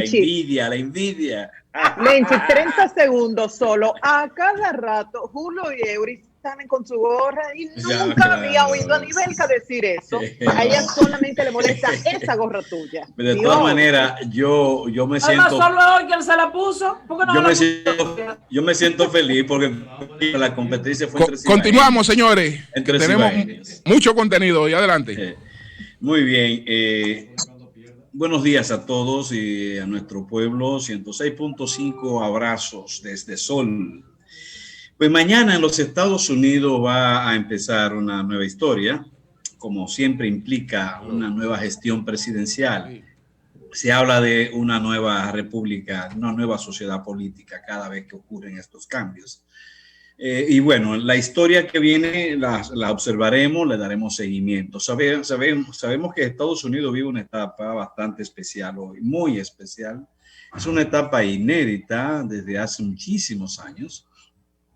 La envidia. Lenchi, 30 segundos solo. A cada rato, Julio y Eury salen con su gorra y nunca había oído a Nibelka decir eso. A ella solamente le molesta esa gorra tuya. De todas maneras, yo me siento... Además, solo hoy quien se la puso. Yo me siento feliz porque la competencia fue entre Continuamos, señores. Entre tenemos mucho contenido y adelante. Muy bien. Buenos días a todos y a nuestro pueblo. 106.5 abrazos desde Sol. Pues mañana en los Estados Unidos va a empezar una nueva historia, como siempre implica una nueva gestión presidencial. Se habla de una nueva república, una nueva sociedad política cada vez que ocurren estos cambios. Y bueno, la historia que viene la observaremos, le daremos seguimiento. Sabemos que Estados Unidos vive una etapa bastante especial hoy, muy especial. Es una etapa inédita desde hace muchísimos años,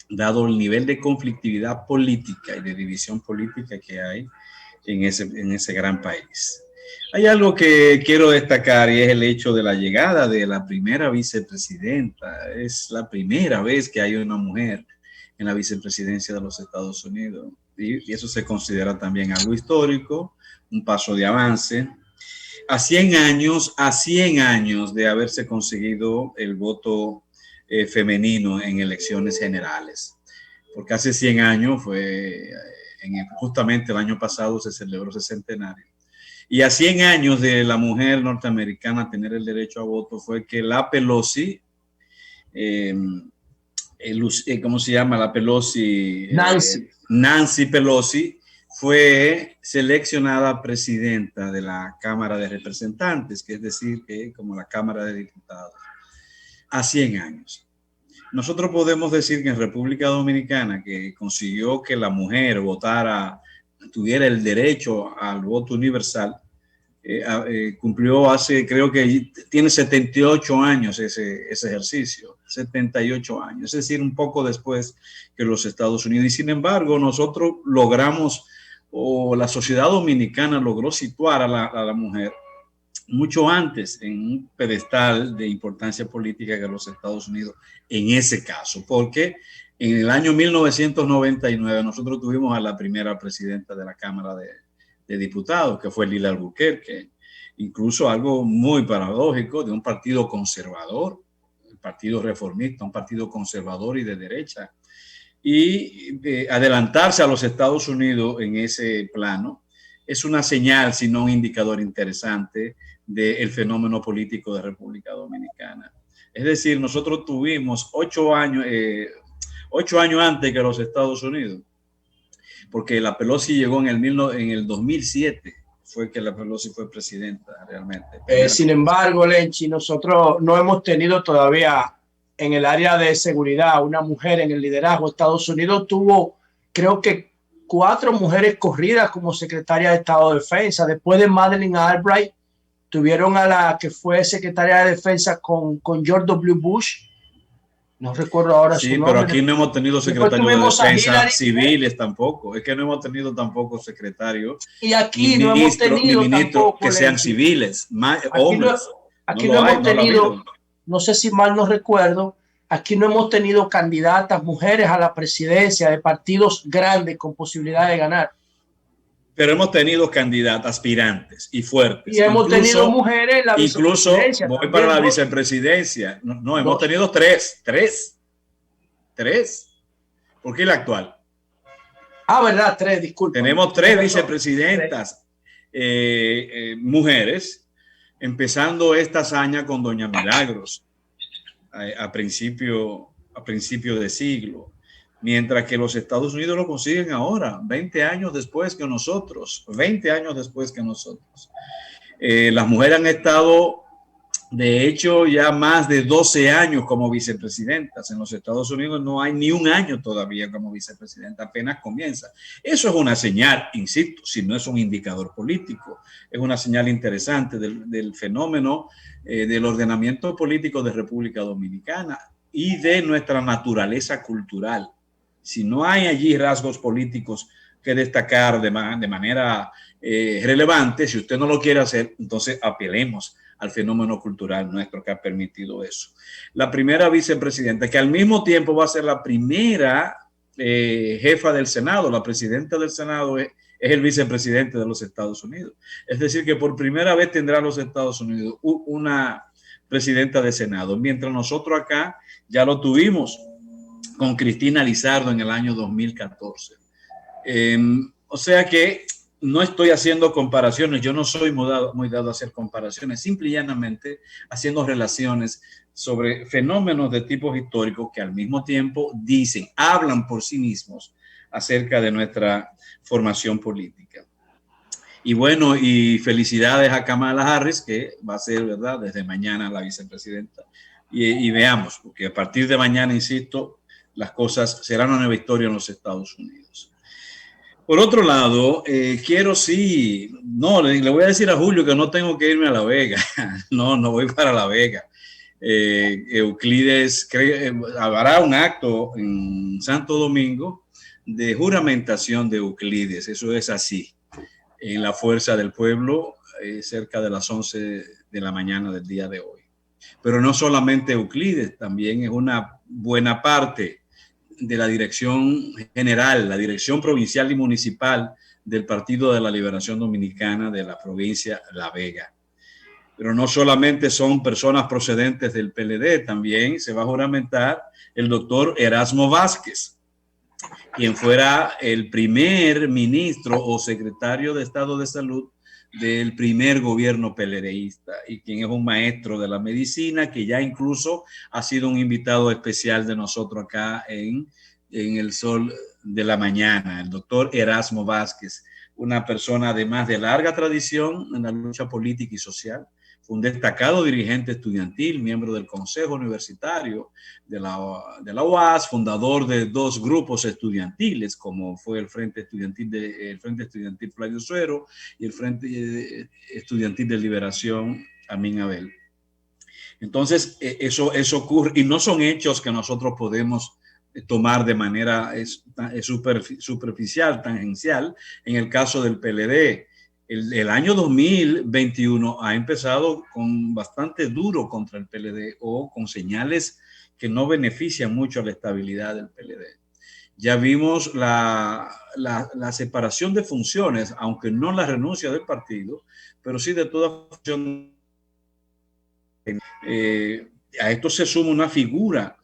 dado el nivel de conflictividad política y de división política que hay en ese gran país. Hay algo que quiero destacar y es el hecho de la llegada de la primera vicepresidenta. Es la primera vez que hay una mujer en la vicepresidencia de los Estados Unidos y eso se considera también algo histórico, un paso de avance. A 100 años de haberse conseguido el voto femenino en elecciones generales, porque hace 100 años justamente el año pasado se celebró ese centenario, y a 100 años de la mujer norteamericana tener el derecho a voto fue que la Pelosi, ¿cómo se llama? La Pelosi, Nancy Pelosi, fue seleccionada presidenta de la Cámara de Representantes, que es decir, que como la Cámara de Diputados, a 100 años. Nosotros podemos decir que en República Dominicana, que consiguió que la mujer tuviera el derecho al voto universal, cumplió creo que tiene 78 años ese ejercicio, 78 años, es decir, un poco después que los Estados Unidos. Y sin embargo, nosotros logramos, o la sociedad dominicana logró situar a la mujer mucho antes en un pedestal de importancia política que los Estados Unidos en ese caso, porque en el año 1999 nosotros tuvimos a la primera presidenta de la Cámara de Diputados, que fue Lila Albuquerque, incluso algo muy paradójico, de un partido conservador, el Partido Reformista, un partido conservador y de derecha, y adelantarse a los Estados Unidos en ese plano es una señal, si no un indicador interesante del fenómeno político de República Dominicana. Es decir, nosotros tuvimos 8 años antes que los Estados Unidos, porque la Pelosi llegó en el 2007, fue que la Pelosi fue presidenta realmente. Sin embargo, Lenchi, nosotros no hemos tenido todavía en el área de seguridad una mujer en el liderazgo. Estados Unidos tuvo, creo que 4 mujeres corridas como secretaria de Estado de Defensa. Después de Madeleine Albright, tuvieron a la que fue secretaria de Defensa con George W. Bush. No recuerdo ahora su nombre. Sí, pero aquí no hemos tenido secretarios de defensa civiles tampoco. Es que no hemos tenido tampoco secretarios. Y aquí no hemos tenido ministros que sean civiles, hombres. Aquí no hemos tenido, no sé si mal no recuerdo, aquí no hemos tenido candidatas mujeres a la presidencia de partidos grandes con posibilidad de ganar. Pero hemos tenido candidatas aspirantes y fuertes. Y hemos tenido mujeres en la vicepresidencia. Incluso voy para la vicepresidencia. No, hemos tenido tres. ¿Por qué la actual? ¿Verdad? 3, disculpa. Tenemos 3 vicepresidentas mujeres, empezando esta hazaña con doña Milagros a principio de siglo. Mientras que los Estados Unidos lo consiguen ahora, 20 años después que nosotros. Las mujeres han estado, de hecho, ya más de 12 años como vicepresidentas. En los Estados Unidos no hay ni un año todavía como vicepresidenta, apenas comienza. Eso es una señal, insisto, si no es un indicador político, es una señal interesante del fenómeno del ordenamiento político de República Dominicana y de nuestra naturaleza cultural. Si no hay allí rasgos políticos que destacar de manera relevante, si usted no lo quiere hacer, entonces apelemos al fenómeno cultural nuestro que ha permitido eso. La primera vicepresidenta, que al mismo tiempo va a ser la primera jefa del Senado, la presidenta del Senado es el vicepresidente de los Estados Unidos. Es decir, que por primera vez tendrá los Estados Unidos una presidenta de Senado, mientras nosotros acá ya lo tuvimos con Cristina Lizardo en el año 2014. O sea que no estoy haciendo comparaciones, yo no soy muy dado a hacer comparaciones, simple y llanamente haciendo relaciones sobre fenómenos de tipos históricos que al mismo tiempo hablan por sí mismos acerca de nuestra formación política. Y bueno, y felicidades a Kamala Harris, que va a ser, ¿verdad?, desde mañana la vicepresidenta. Y veamos, porque a partir de mañana, insisto, las cosas serán una nueva historia en los Estados Unidos. Por otro lado, le voy a decir a Julio que no tengo que irme a La Vega. No voy para La Vega. Euclides habrá un acto en Santo Domingo de juramentación de Euclides. Eso es así, en la Fuerza del Pueblo, cerca de las 11 de la mañana del día de hoy. Pero no solamente Euclides, también es una buena parte de la dirección general, la dirección provincial y municipal del Partido de la Liberación Dominicana de la provincia La Vega. Pero no solamente son personas procedentes del PLD, también se va a juramentar el doctor Erasmo Vázquez, quien fuera el primer ministro o secretario de Estado de Salud del primer gobierno PLDista y quien es un maestro de la medicina que ya incluso ha sido un invitado especial de nosotros acá en El Sol de la Mañana, el doctor Erasmo Vázquez, una persona además de larga tradición en la lucha política y social. Fue un destacado dirigente estudiantil, miembro del Consejo Universitario de la UAS, fundador de 2 grupos estudiantiles, como fue el Frente Estudiantil Flavio Suero y el Frente Estudiantil de Liberación Amin Abel. Entonces, eso ocurre, y no son hechos que nosotros podemos tomar de manera superficial, tangencial. En el caso del PLD, el año 2021 ha empezado con bastante duro contra el PLD o con señales que no benefician mucho a la estabilidad del PLD. Ya vimos la separación de funciones, aunque no la renuncia del partido, pero sí de toda función. A esto se suma una figura,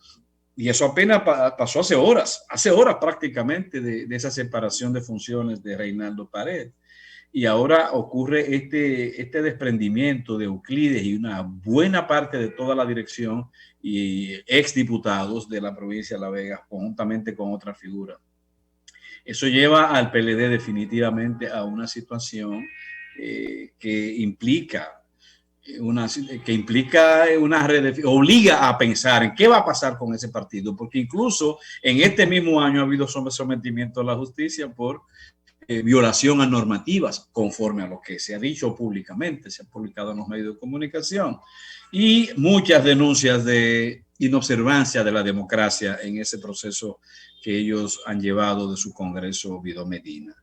y eso apenas pasó hace horas prácticamente de esa separación de funciones de Reinaldo Pared. Y ahora ocurre este desprendimiento de Euclides y una buena parte de toda la dirección y exdiputados de la provincia de La Vega, conjuntamente con otra figura. Eso lleva al PLD definitivamente a una situación que implica obliga a pensar en qué va a pasar con ese partido, porque incluso en este mismo año ha habido sometimiento a la justicia por violación a normativas, conforme a lo que se ha dicho públicamente, se ha publicado en los medios de comunicación, y muchas denuncias de inobservancia de la democracia en ese proceso que ellos han llevado de su Congreso Guido Medina.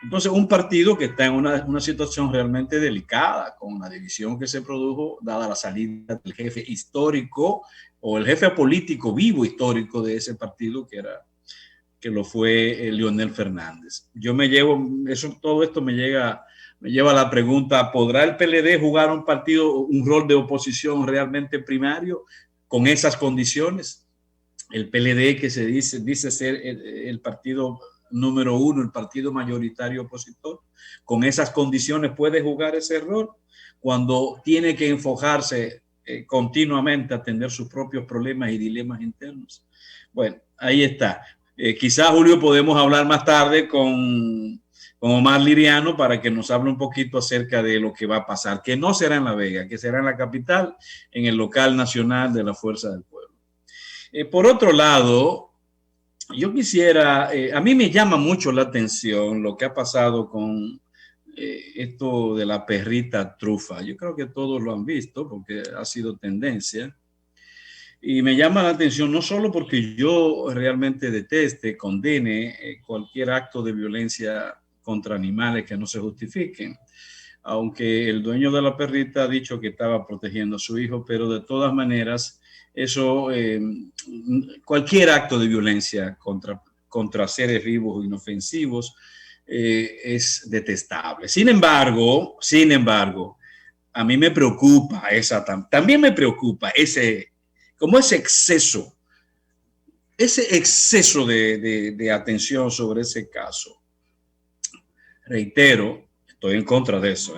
Entonces, un partido que está en una situación realmente delicada, con la división que se produjo, dada la salida del jefe histórico o el jefe político vivo histórico de ese partido, que lo fue Leonel Fernández. Todo esto me lleva a la pregunta: ¿podrá el PLD jugar un rol de oposición realmente primario con esas condiciones? El PLD, que se dice ser el partido número 1, el partido mayoritario opositor, con esas condiciones puede jugar ese rol cuando tiene que enfocarse continuamente a atender sus propios problemas y dilemas internos. Bueno, ahí está. Quizás, Julio, podemos hablar más tarde con Omar Liriano para que nos hable un poquito acerca de lo que va a pasar, que no será en La Vega, que será en la capital, en el local nacional de la Fuerza del Pueblo. Por otro lado, yo quisiera, a mí me llama mucho la atención lo que ha pasado con esto de la perrita trufa. Yo creo que todos lo han visto porque ha sido tendencia. Y me llama la atención no solo porque yo realmente deteste, condene cualquier acto de violencia contra animales que no se justifiquen, aunque el dueño de la perrita ha dicho que estaba protegiendo a su hijo, pero de todas maneras, eso, cualquier acto de violencia contra seres vivos o inofensivos es detestable. Sin embargo, a mí me preocupa también me preocupa ese exceso de atención sobre ese caso. Reitero, estoy en contra de eso,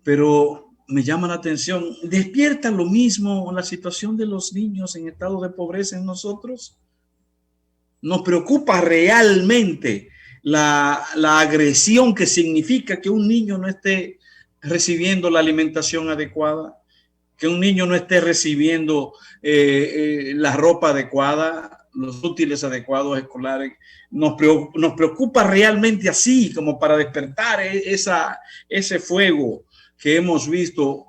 pero me llama la atención, ¿despierta lo mismo la situación de los niños en estado de pobreza en nosotros? Nos preocupa realmente la agresión que significa que un niño no esté recibiendo la alimentación adecuada, que un niño no esté recibiendo la ropa adecuada, los útiles adecuados escolares. Nos preocupa realmente así, como para despertar ese fuego que hemos visto.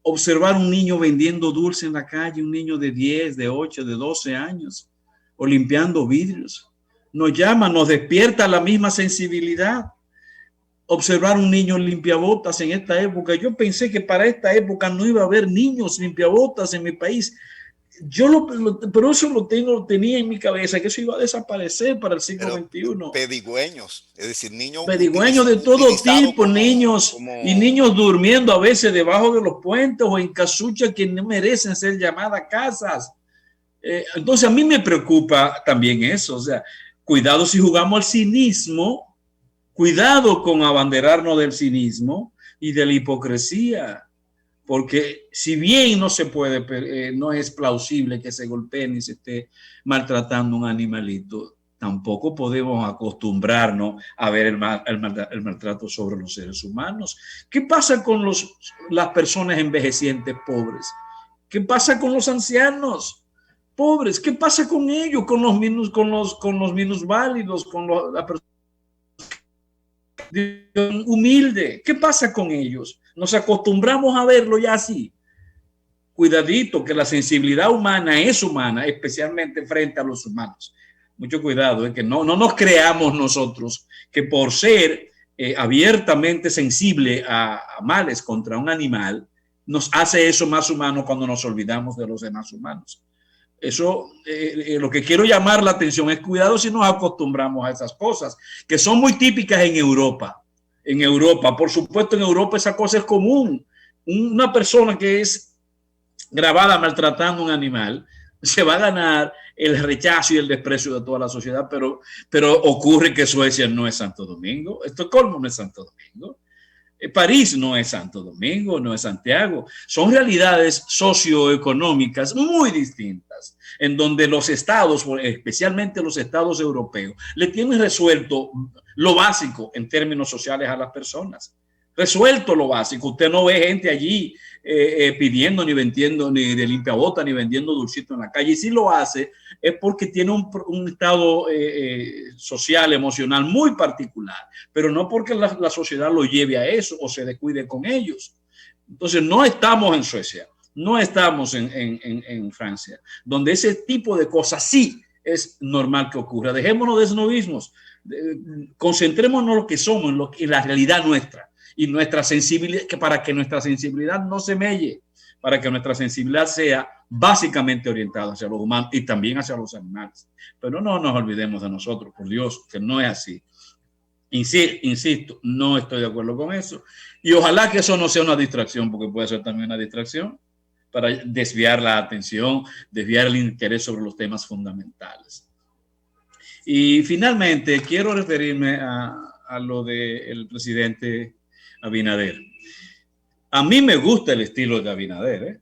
Observar un niño vendiendo dulce en la calle, un niño de 10, de 8, de 12 años, o limpiando vidrios. Nos llama, nos despierta la misma sensibilidad. Observar un niño limpiabotas en esta época. Yo pensé que para esta época no iba a haber niños limpiabotas en mi país. Pero eso tenía en mi cabeza, que eso iba a desaparecer para el siglo XXI. Pedigüeños, es decir, niños. Pedigüeños de todo tipo, niños durmiendo a veces debajo de los puentes o en casuchas que no merecen ser llamadas casas. Entonces a mí me preocupa también eso. O sea, cuidado si jugamos al cinismo, cuidado con abanderarnos del cinismo y de la hipocresía. Porque si bien no se puede, no es plausible que se golpee ni se esté maltratando un animalito, tampoco podemos acostumbrarnos a ver el maltrato sobre los seres humanos. ¿Qué pasa con las personas envejecientes pobres? ¿Qué pasa con los ancianos pobres? ¿Qué pasa con ellos, con los minusválidos, con la persona humilde? ¿Qué pasa con ellos? Nos acostumbramos a verlo ya así. Cuidadito, que la sensibilidad humana es humana, especialmente frente a los humanos. Mucho cuidado, que no nos creamos nosotros que por ser abiertamente sensible a males contra un animal, nos hace eso más humano cuando nos olvidamos de los demás humanos. Eso, lo que quiero llamar la atención es cuidado si nos acostumbramos a esas cosas, que son muy típicas en Europa. En Europa, por supuesto, en Europa esa cosa es común. Una persona que es grabada maltratando a un animal se va a ganar el rechazo y el desprecio de toda la sociedad, pero ocurre que Suecia no es Santo Domingo, Estocolmo no es Santo Domingo, París no es Santo Domingo, no es Santiago. Son realidades socioeconómicas muy distintas, en donde los estados, especialmente los estados europeos, le tienen resuelto lo básico en términos sociales a las personas. Resuelto lo básico. Usted no ve gente allí pidiendo ni vendiendo ni de limpiabota ni vendiendo dulcito en la calle. Y si lo hace es porque tiene un estado social, emocional muy particular, pero no porque la sociedad lo lleve a eso o se descuide con ellos. Entonces no estamos en Suecia, no estamos en Francia, donde ese tipo de cosas sí es normal que ocurra. Dejémonos de snobismos, concentrémonos en lo que somos, en la realidad nuestra y nuestra sensibilidad, para que nuestra sensibilidad no se melle, para que nuestra sensibilidad sea básicamente orientada hacia los humanos y también hacia los animales. Pero no nos olvidemos de nosotros, por Dios, que no es así. Insisto, no estoy de acuerdo con eso. Y ojalá que eso no sea una distracción, porque puede ser también una distracción para desviar la atención, desviar el interés sobre los temas fundamentales. Y finalmente, quiero referirme a lo del presidente Abinader. A mí me gusta el estilo de Abinader,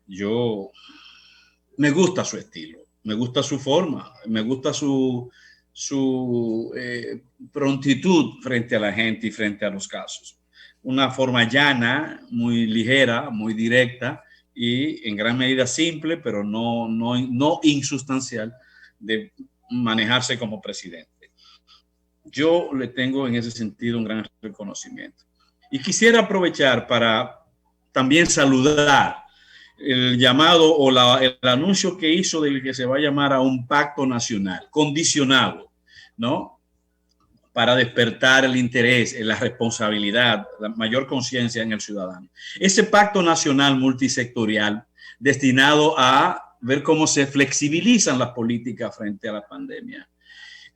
me gusta su estilo, me gusta su forma, me gusta su prontitud frente a la gente y frente a los casos. Una forma llana, muy ligera, muy directa y en gran medida simple, pero no insustancial de manejarse como presidente. Yo le tengo en ese sentido un gran reconocimiento. Y quisiera aprovechar para también saludar el llamado o el anuncio que hizo de que se va a llamar a un pacto nacional, condicionado, ¿no? para despertar el interés, la responsabilidad, la mayor conciencia en el ciudadano. Ese pacto nacional multisectorial destinado a ver cómo se flexibilizan las políticas frente a la pandemia.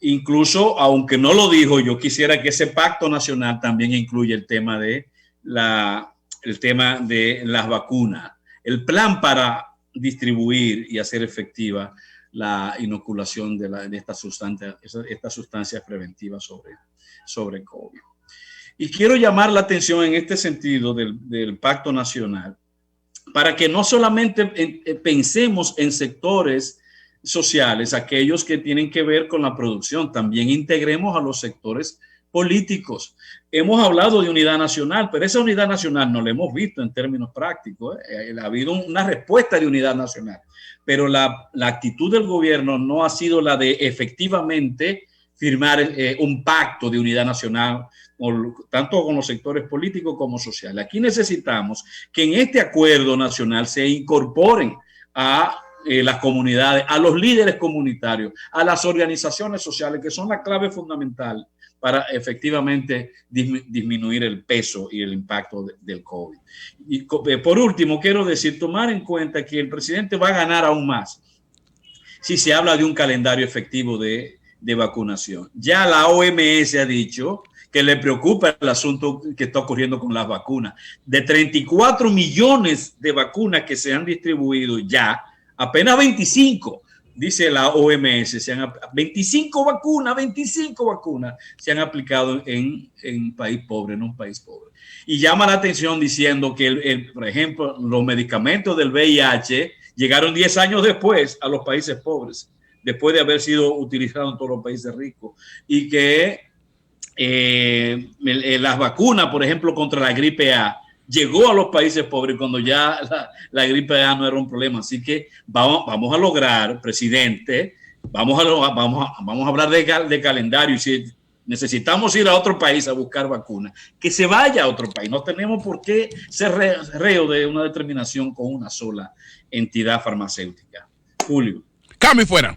Incluso, aunque no lo dijo, yo quisiera que ese pacto nacional también incluya el tema de las vacunas, el plan para distribuir y hacer efectiva la inoculación de estas sustancias preventivas sobre COVID. Y quiero llamar la atención en este sentido del Pacto Nacional para que no solamente pensemos en sectores sociales, aquellos que tienen que ver con la producción, también integremos a los sectores políticos. Hemos hablado de unidad nacional, pero esa unidad nacional no la hemos visto en términos prácticos. Ha habido una respuesta de unidad nacional, pero la actitud del gobierno no ha sido la de efectivamente firmar un pacto de unidad nacional, tanto con los sectores políticos como sociales. Aquí necesitamos que en este acuerdo nacional se incorporen a las comunidades, a los líderes comunitarios, a las organizaciones sociales, que son la clave fundamental para efectivamente disminuir el peso y el impacto del COVID. Y por último, quiero decir, tomar en cuenta que el presidente va a ganar aún más si se habla de un calendario efectivo de vacunación. Ya la OMS ha dicho que le preocupa el asunto que está ocurriendo con las vacunas. De 34 millones de vacunas que se han distribuido ya, apenas 25, dice la OMS, 25 vacunas se han aplicado en un país pobre. Y llama la atención diciendo que, por ejemplo, los medicamentos del VIH llegaron 10 años después a los países pobres, después de haber sido utilizados en todos los países ricos. Y que las vacunas, por ejemplo, contra la gripe A, llegó a los países pobres cuando ya la gripe A no era un problema. Así que vamos a lograr, presidente, vamos a hablar de calendario. Y si necesitamos ir a otro país a buscar vacunas, que se vaya a otro país. No tenemos por qué ser reo de una determinación con una sola entidad farmacéutica. Julio. Cambio fuera.